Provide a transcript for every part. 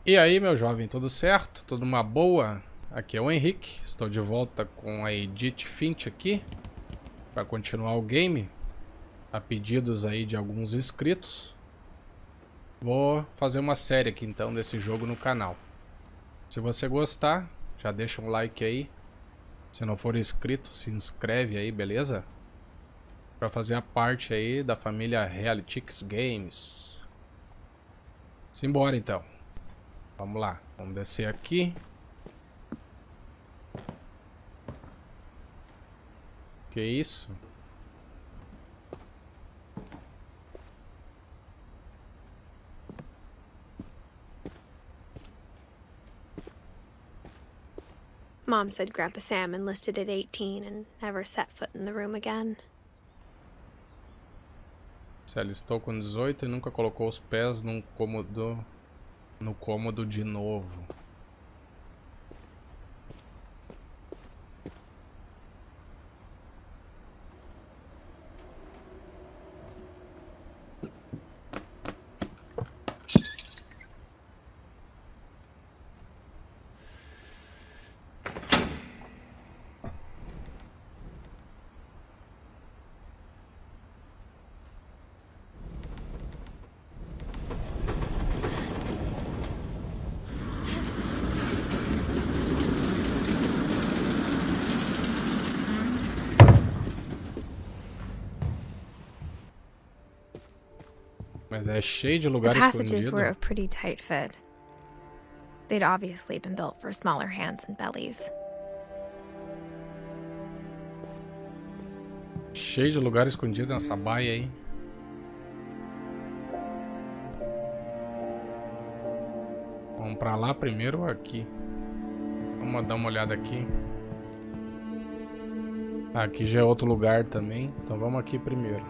E aí, meu jovem, tudo certo? Tudo uma boa? Aqui é o Henrique, estou de volta com a Edith Finch aqui para continuar o game, a pedidos aí de alguns inscritos. Vou fazer uma série aqui então desse jogo no canal. Se você gostar, já deixa um like aí. Se não for inscrito, se inscreve aí, beleza? Para fazer a parte aí da família Realtix Games. Simbora então. Vamos lá, vamos descer aqui. Que isso? Mom said Grandpa Sam enlisted at 18 and never set foot in the room again. Se alistou com 18 e nunca colocou os pés no cômodo de novo. Mas é cheio de lugar escondido. The passages were a pretty tight fit. They'd obviously been built for smaller hands and bellies. Cheio de lugar escondido nessa baia aí. Vamos pra lá primeiro ou aqui? Vamos dar uma olhada aqui. Aqui já é outro lugar também. Então vamos aqui primeiro.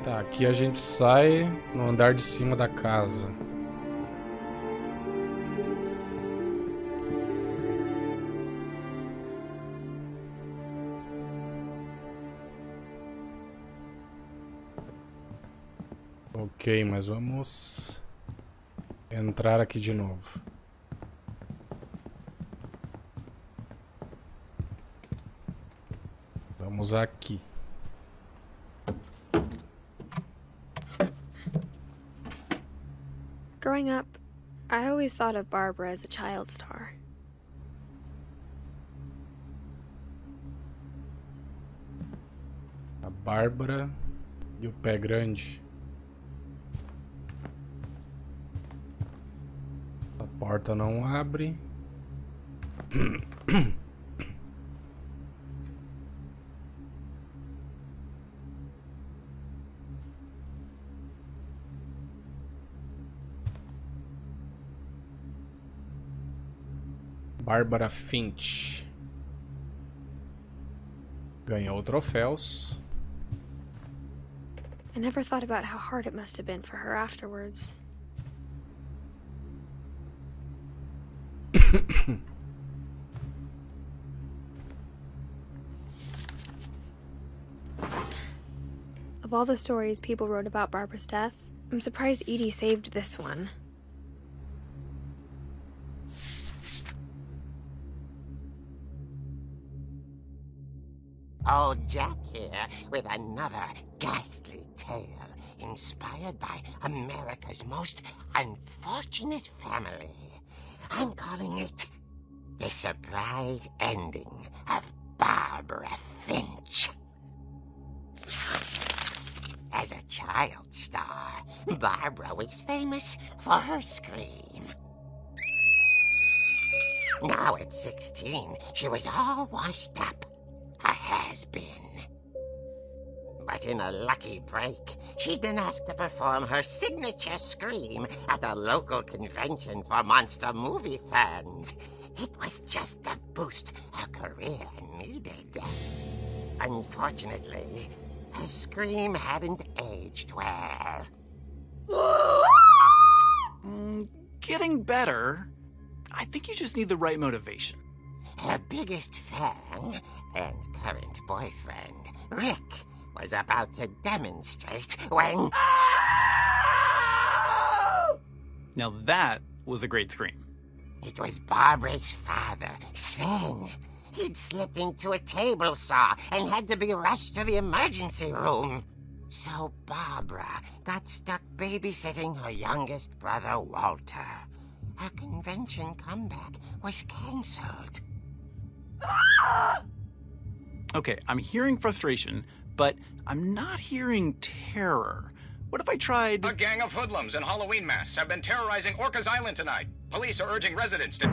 Tá, aqui a gente sai no andar de cima da casa. Ok, mas vamos entrar aqui de novo. Vamos aqui. Growing up, I always thought of Barbara as a child star. A Bárbara e o pé grande. A porta não abre. Bárbara Finch ganhou troféus. I never thought about how hard it must have been for her afterwards. Of all the stories people wrote about Barbara's death, I'm surprised Edie saved this one. Old Jack here with another ghastly tale inspired by America's most unfortunate family. I'm calling it The Surprise Ending of Barbara Finch. As a child star, Barbara was famous for her scream. Now at 16, she was all washed up. A has-been. But in a lucky break, she'd been asked to perform her signature scream at a local convention for monster movie fans. It was just the boost her career needed. Unfortunately, her scream hadn't aged well. Getting better. I think you just need the right motivation. Her biggest fan and current boyfriend, Rick, was about to demonstrate when... Now that was a great scream. It was Barbara's father, Sven. He'd slipped into a table saw and had to be rushed to the emergency room. So Barbara got stuck babysitting her youngest brother, Walter. Her convention comeback was cancelled. Okay, I'm hearing frustration, but I'm not hearing terror. What if I tried... A gang of hoodlums in Halloween masks have been terrorizing Orcas Island tonight. Police are urging residents to...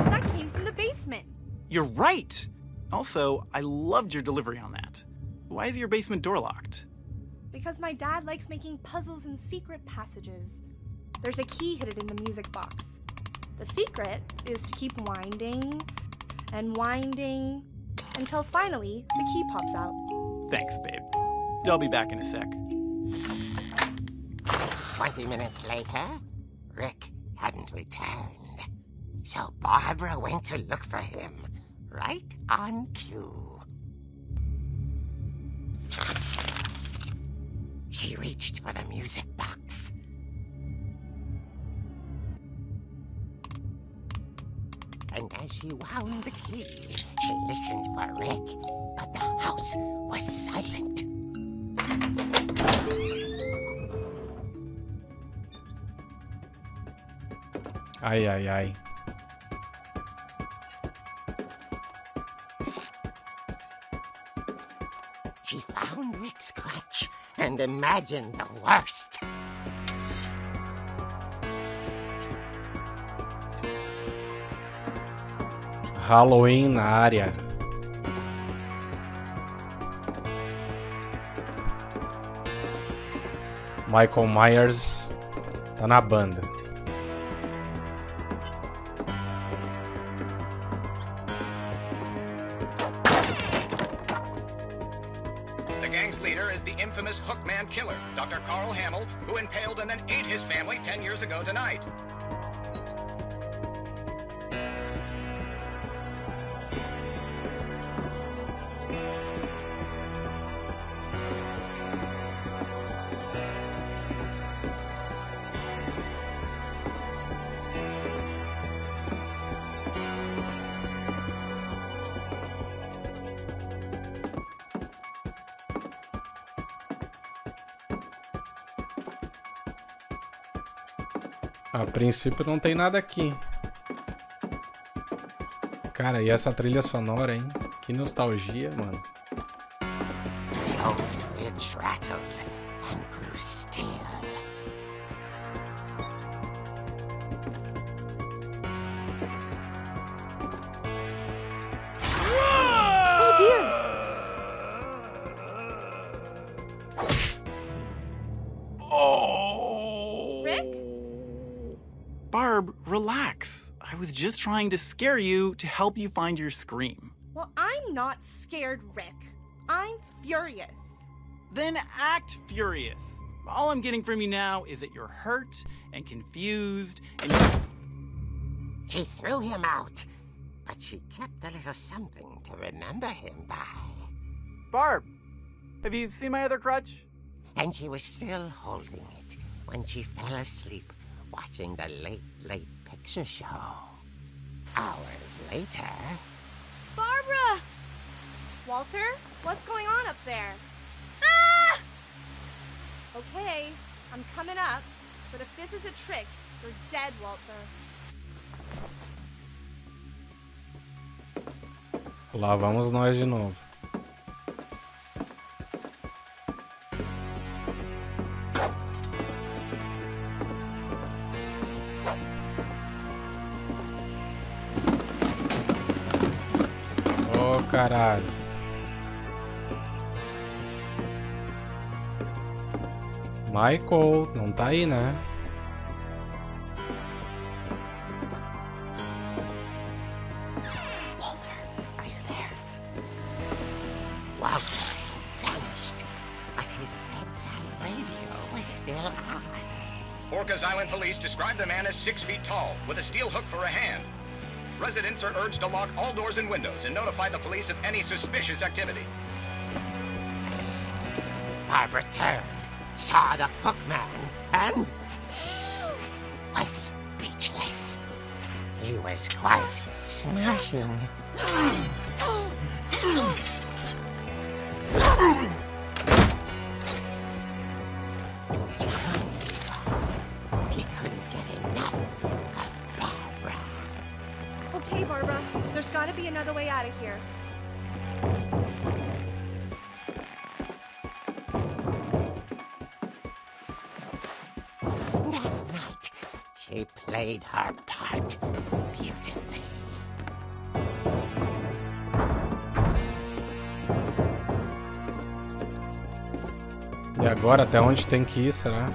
That came from the basement. You're right! Also, I loved your delivery on that. Why is your basement door locked? Because my dad likes making puzzles and secret passages. There's a key hidden in the music box. The secret is to keep winding and winding until finally the key pops out. Thanks, babe. I'll be back in a sec. 20 minutes later, Rick hadn't returned. So Barbara went to look for him, right on cue. She reached for the music box. And as she wound the key, she listened for Rick, but the house was silent. Ai, ai, ai. She found Rick's crutch and imagined the worst. Halloween na área. Michael Myers tá na banda. The gang's leader is the infamous Hookman killer, Dr. Carl Hamill, who impaled and then ate his family 10 years ago tonight. A princípio não tem nada aqui. Cara, e essa trilha sonora, hein? Que nostalgia, mano. The old fridge rattled and grew still. Oh dear! Barb, relax. I was just trying to scare you to help you find your scream. Well, I'm not scared, Rick. I'm furious. Then act furious. All I'm getting from you now is that you're hurt and confused and She threw him out, but she kept a little something to remember him by. Barb, have you seen my other crutch? And she was still holding it when she fell asleep watching the late picture show. Hours later... Barbara! Walter, what's going on up there? Ah! Okay, I'm coming up, but if this is a trick, you're dead, Walter. Lá vamos nós de novo. Oh, caralho. Michael, não tá aí, né? Walter, are you there? Walter vanished, but his bedside radio was still on. Orcas Island police describe the man as 6 feet tall, with a steel hook for a hand. Residents are urged to lock all doors and windows and notify the police of any suspicious activity. Barbara turned, saw the hook man, and was speechless. He was quite smashing. He couldn't get enough of Barbara. Okay, Barbara, there's gotta be another way out of here. That night, she played her part beautifully. E agora, até onde tem que ir, será?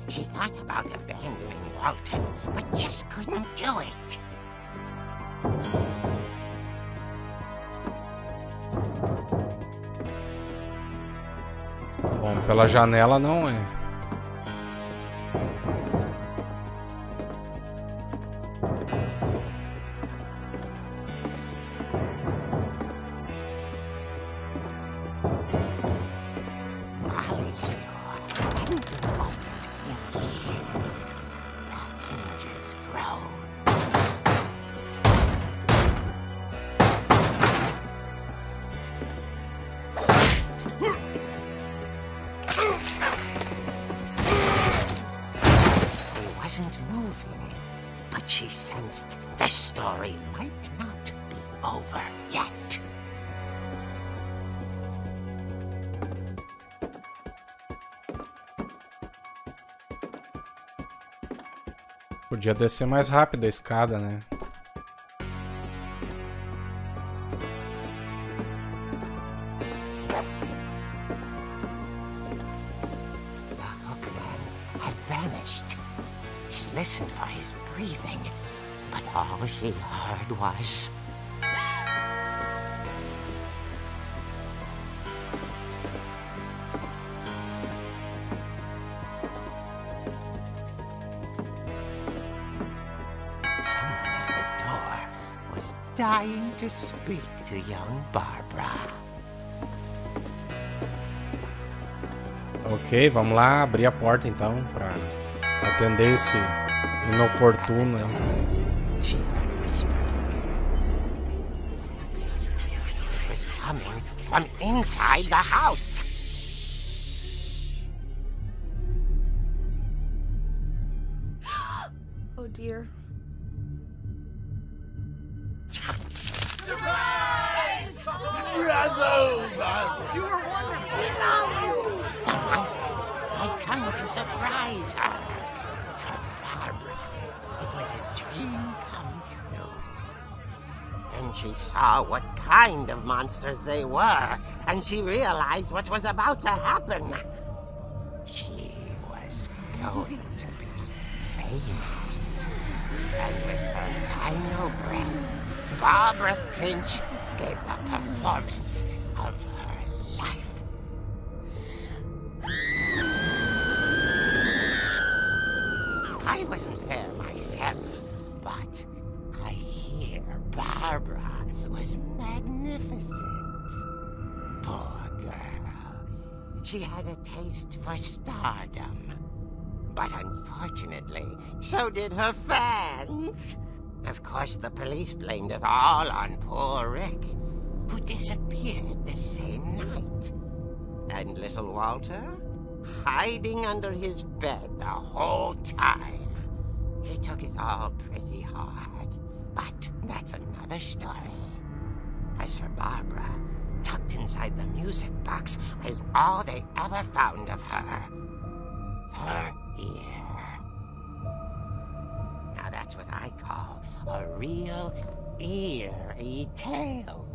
She thought about abandoning Walter, but just couldn't do it. Bom, pela janela não é. She sensed the story might not be over yet. Podia descer mais rápido a escada, né? The hookman had vanished. She listened for his breathing, but all she heard was... Someone at the door was dying to speak to young Barbara. Ok, vamos lá abrir a porta então pra atender esse inoportuno. She heard whispering. It was coming from inside the house. Oh dear. The monsters had come to surprise her. For Barbara, it was a dream come true. Then she saw what kind of monsters they were, and she realized what was about to happen. She was going to be famous. And with her final breath, Barbara Finch gave the performance of her life. I wasn't there myself, but I hear Barbara was magnificent. Poor girl. She had a taste for stardom. But unfortunately, so did her fans. Of course, the police blamed it all on poor Rick, who disappeared the same night. And little Walter? Hiding under his bed the whole time. He took it all pretty hard, but that's another story. As for Barbara, tucked inside the music box was all they ever found of her. Her ear. Now that's what I call a real eerie tale.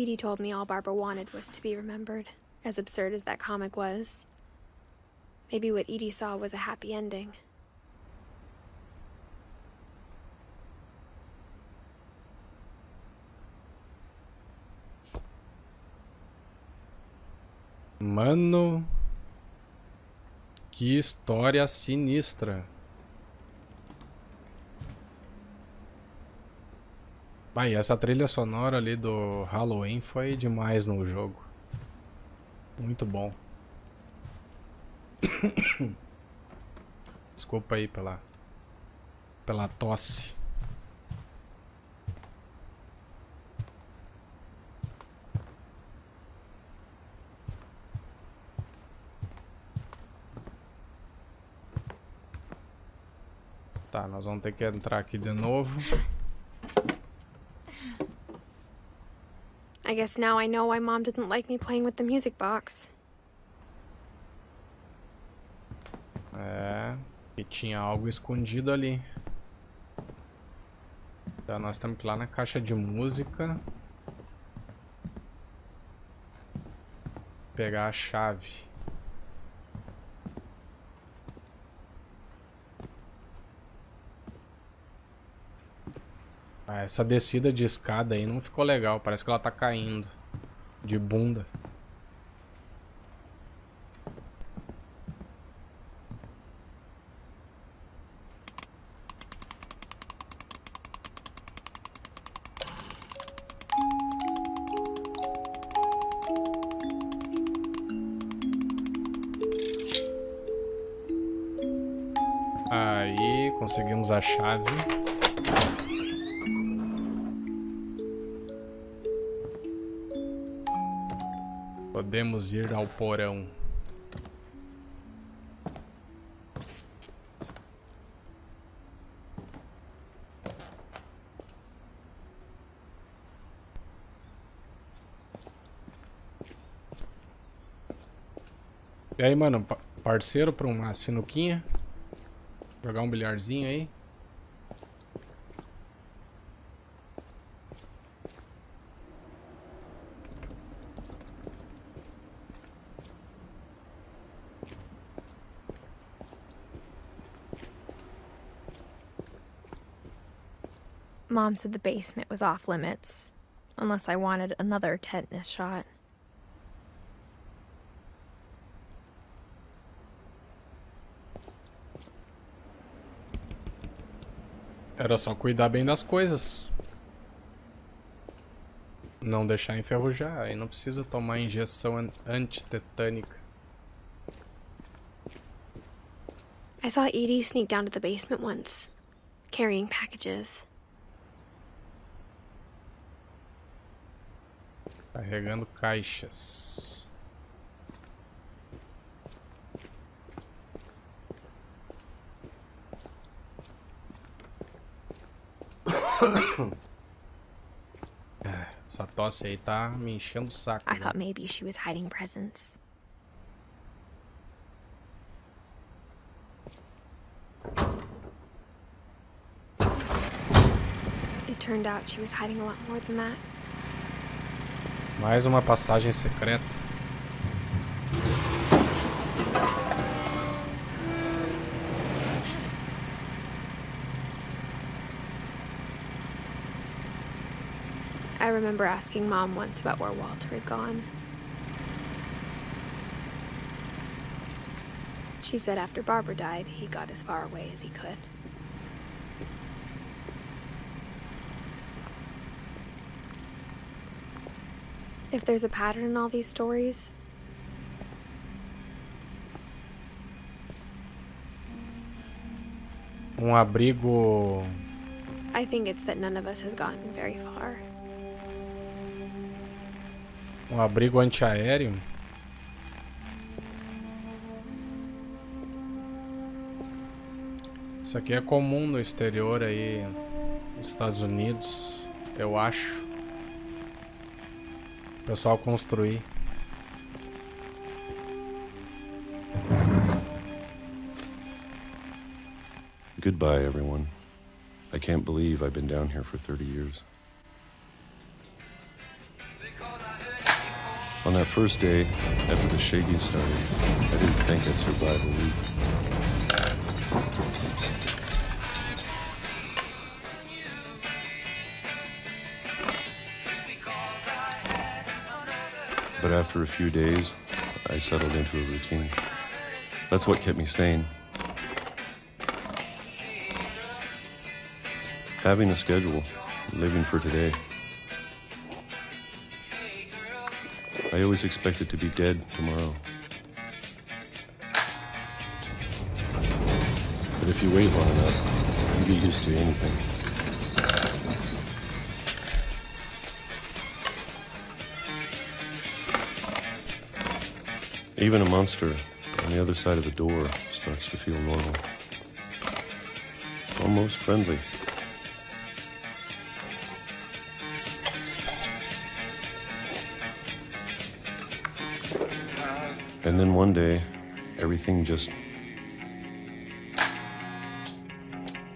Edie told me all Barbara wanted was to be remembered, as absurd as that comic was. Maybe what Edie saw was a happy ending. Mano, que história sinistra. E essa trilha sonora ali do Halloween foi demais no jogo. Muito bom. Desculpa aí pela tosse. Tá, nós vamos ter que entrar aqui de novo. I guess now I know why Mom didn't like me playing with the music box. É, e tinha algo escondido ali. Então nós temos que ir lá na caixa de música. Pegar a chave. Essa descida de escada aí não ficou legal. Parece que ela tá caindo de bunda. Aí, conseguimos a chave. Podemos ir ao porão. E aí, mano, parceiro pra uma sinuquinha? Jogar um bilharzinho aí? Mom said the basement was off limits, unless I wanted another tetanus shot. Era só cuidar bem das coisas. Não deixar enferrujar, aí não precisa tomar injeção antitetânica. I saw Edie sneak down to the basement once, carrying packages. Carregando caixas. Essa tosse aí tá me enchendo o saco. I thought maybe she was hiding presents. It turned out she was hiding a lot more than that. Mais uma passagem secreta. I remember asking Mom once about where Walter had gone. She said after Barbara died, he got as far away as he could. If there's a pattern in all these stories, abrigo. I think it's that none of us has gotten very far. Abrigo antiaéreo. Isso aqui é comum no exterior aí, nos Estados Unidos, eu acho. O pessoal construir. Goodbye, everyone. I can't believe I've been down here for 30 years. Because On that first day, after the shaking started, I didn't think I'd survive a week. But after a few days, I settled into a routine. That's what kept me sane. Having a schedule, living for today. I always expected to be dead tomorrow. But if you wait long enough, you get used to anything. Even a monster on the other side of the door starts to feel normal. Almost friendly. And then one day, everything just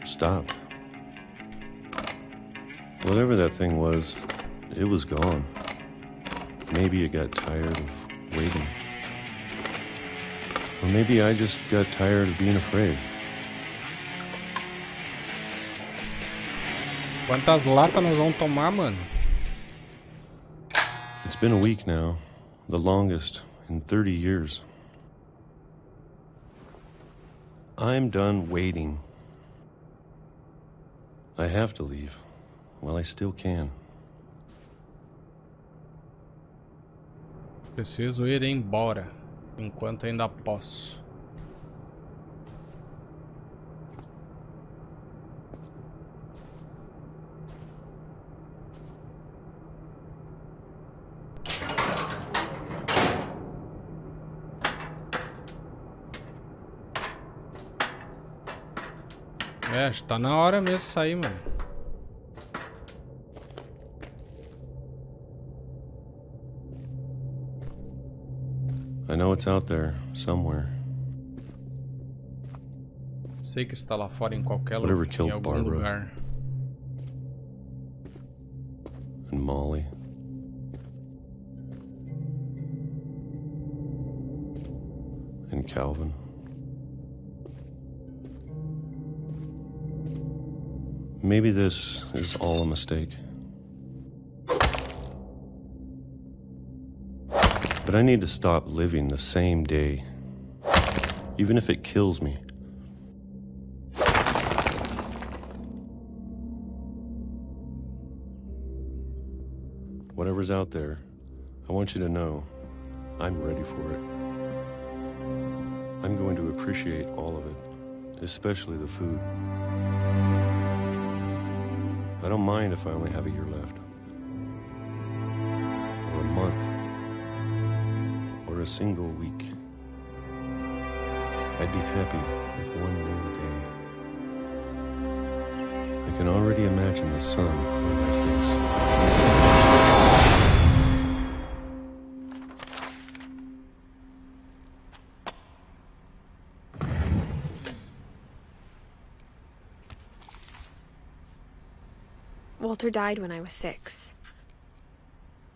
stopped. Whatever that thing was, it was gone. Maybe it got tired of waiting. Or maybe I just got tired of being afraid. Quantas latas nós vamos tomar, mano? It's been a week now, the longest in 30 years. I'm done waiting. I have to leave while I still can. Preciso ir embora enquanto ainda posso. É, acho que tá na hora mesmo de sair, mano. I know it's out there, somewhere. Sei que está lá fora em qualquer Whatever lugar, em killed algum Barbara. lugar. And Molly. And Calvin. Maybe this is all a mistake. But I need to stop living the same day, even if it kills me. Whatever's out there, I want you to know I'm ready for it. I'm going to appreciate all of it, especially the food. I don't mind if I only have a year left, or a month, or a single week. I'd be happy with one new day. I can already imagine the sun on my face. Walter died when I was 6.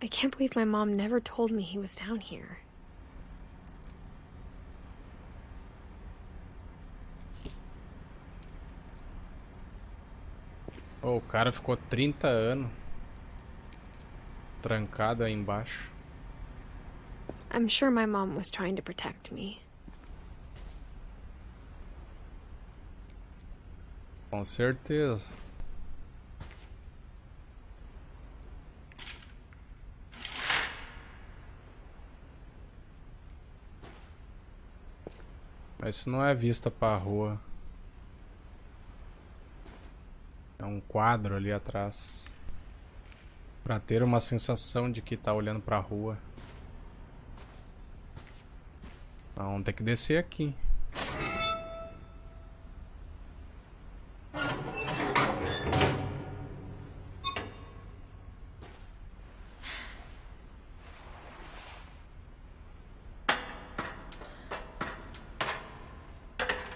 I can't believe my mom never told me he was down here. Oh, o cara ficou 30 anos trancado aí embaixo. I'm sure my mom was trying to protect me. Com certeza. Mas isso não é vista pra rua. É um quadro ali atrás. Pra ter uma sensação de que tá olhando pra rua. Vamos ter que descer aqui.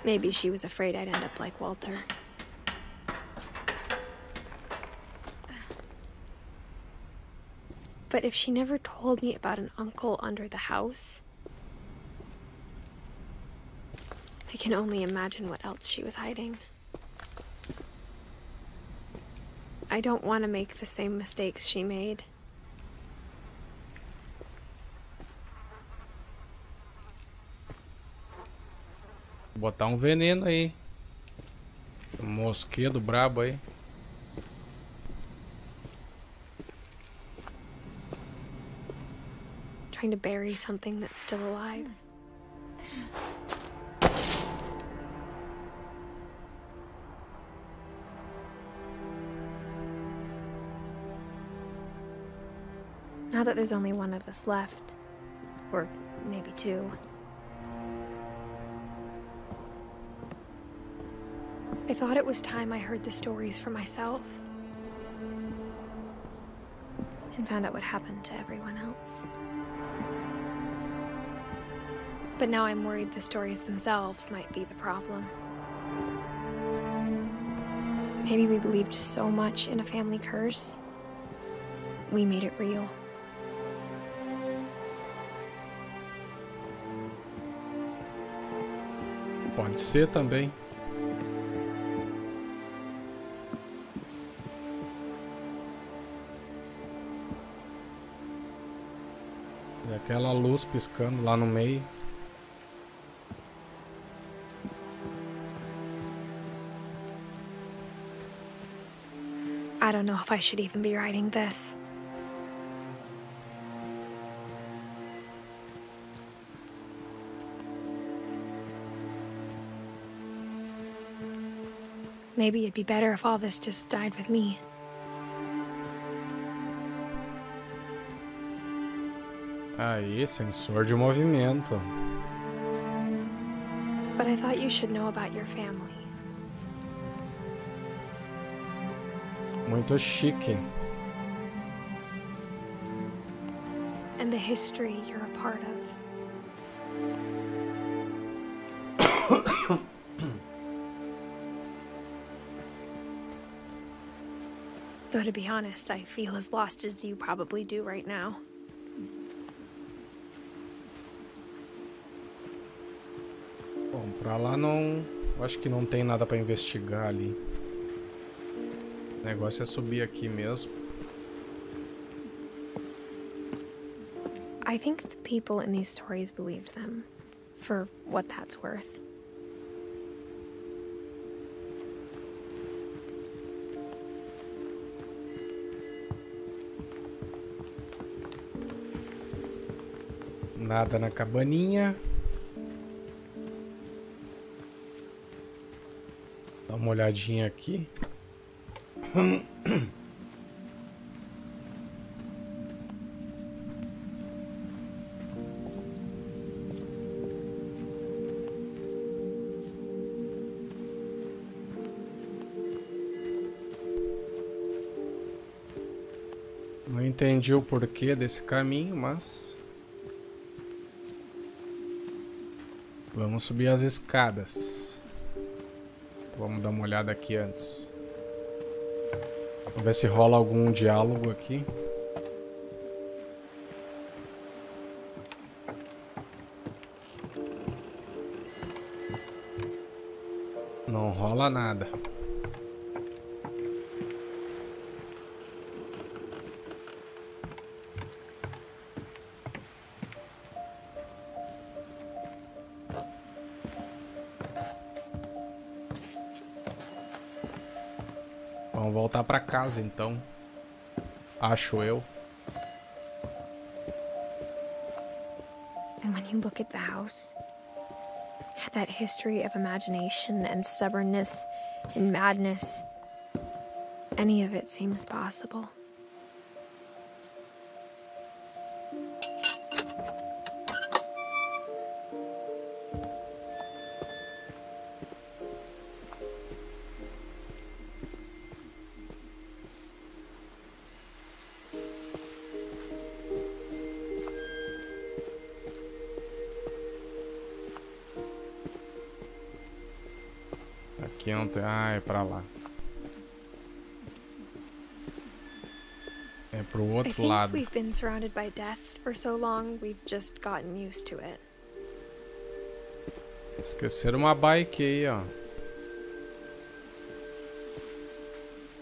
Maybe she was afraid I'd end up like Walter. But if she never told me about an uncle under the house, I can only imagine what else she was hiding. I don't want to make the same mistakes she made. Botar um veneno aí. Um mosquedo brabo aí. Trying to bury something that's still alive. Now that there's only one of us left, or maybe two, I thought it was time I heard the stories for myself and found out what happened to everyone else. But now I'm worried the stories themselves might be the problem. Maybe we believed so much in a family curse, we made it real. Pode ser também. E aquela luz piscando lá no meio. I don't know if I should even be writing this. Maybe it'd be better if all this just died with me. Aí, sensor de movimento. But I thought you should know about your family. Muito chique. And the history you're a part of. Though to be honest, I feel as lost as you probably do right now. Bom, pra lá não... Acho que não tem nada pra investigar ali. O negócio é subir aqui mesmo. I think the people in these stories believed them, for what that's worth. Nada na cabaninha. Dá uma olhadinha aqui. Não entendi o porquê desse caminho, mas vamos subir as escadas. Vamos dar uma olhada aqui antes. Vamos ver se rola algum diálogo aqui. Não rola nada. Vamos voltar pra casa então. Acho eu. And when you look at the house, that history of imagination and stubbornness and madness, any of it seems possible. Aqui não tem... Ah, é pra lá. É pro I outro think lado. we've been surrounded by death for so long, we've just gotten used to it. Esqueceram uma bike aí, ó.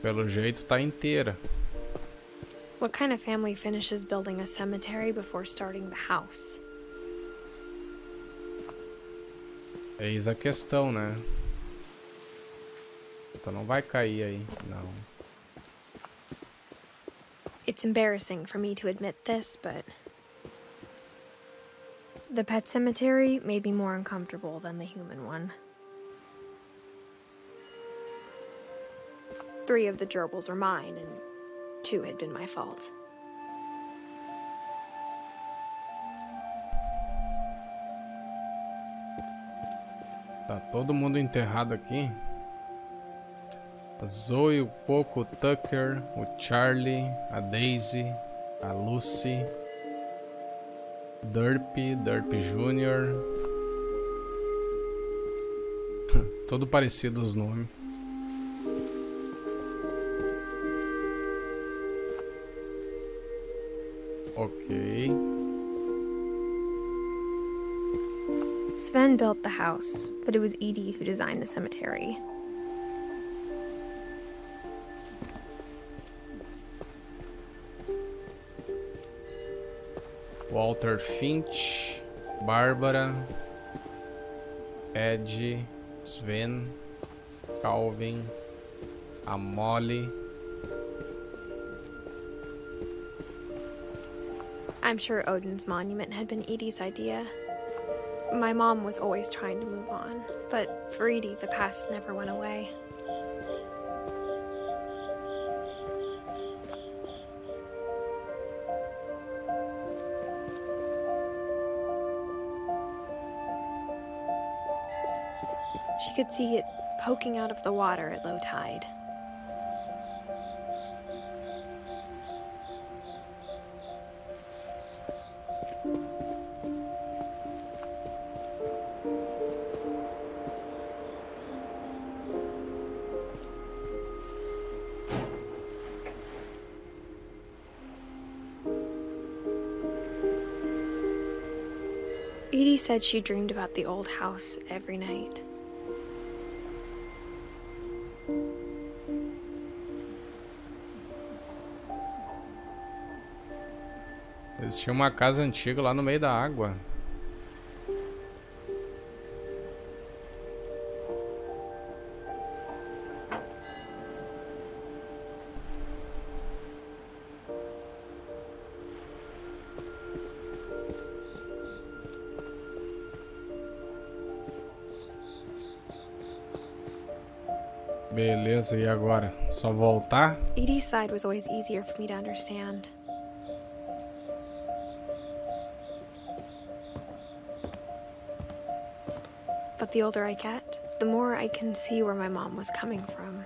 Pelo jeito tá inteira. What kind of family finishes building a cemetery before starting the house? Eis a questão, né? Então não vai cair aí, não. It's embarrassing for me to admit this, but the pet cemetery made me more uncomfortable than the human one. 3 of the gerbils were mine, and 2 had been my fault. Tá todo mundo enterrado aqui. A Zoe, o Poco, o Tucker, o Charlie, a Daisy, a Lucy, Derpy Jr. Todo parecido os nomes. Ok. Sven built the house, but it was Edie who designed the cemetery. Walter Finch, Bárbara, Ed, Sven, Calvin, a Molly. I'm sure Odin's monument had been Edie's idea. My mom was always trying to move on, but for Edie, the past never went away. She could see it poking out of the water at low tide. Edie said she dreamed about the old house every night. Eles tinham uma casa antiga lá no meio da água. Beleza, e agora? Só voltar? Edie's side was always easier for me to understand. But the older I get, the more I can see where my mom was coming from.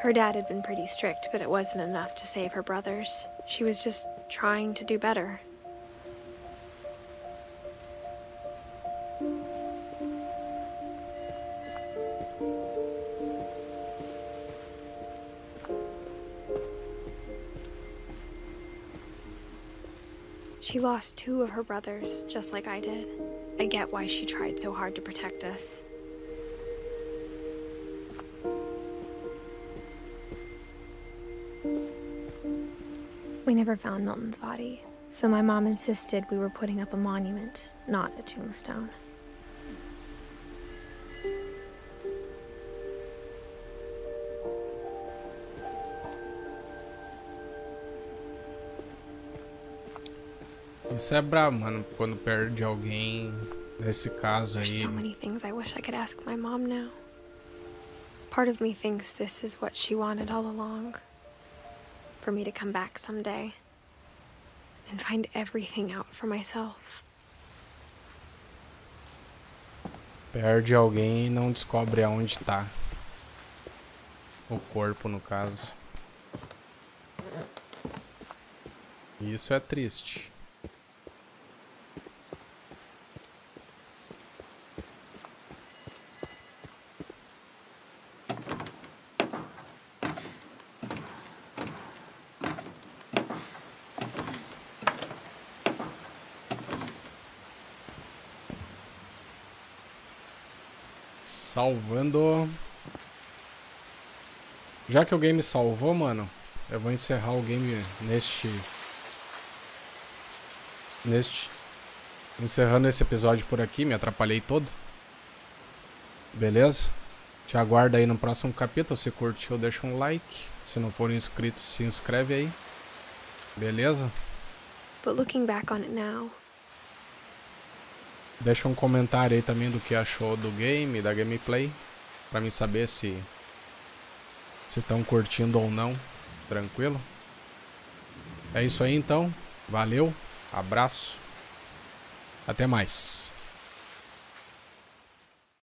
Her dad had been pretty strict, but it wasn't enough to save her brothers. She was just trying to do better. She lost 2 of her brothers, just like I did. I get why she tried so hard to protect us. We never found Milton's body, so my mom insisted we were putting up a monument, not a tombstone. Isso é brabo, mano, quando perde alguém, nesse caso aí. There's so many things I wish I could ask my mom now. Part of me thinks this is what she wanted all along. For me to come back someday and find everything out for myself. Perde alguém e não descobre aonde tá. O corpo, no caso. Isso é triste. Salvando. Já que o game salvou, mano, eu vou encerrar o game encerrando esse episódio por aqui, me atrapalhei todo. Beleza? Te aguardo aí no próximo capítulo. Se curtiu, deixa um like. Se não for inscrito, se inscreve aí. Beleza? But looking back on it now, deixa um comentário aí também do que achou do game, da gameplay, pra mim saber se estão curtindo ou não. Tranquilo? É isso aí então. Valeu, abraço, até mais.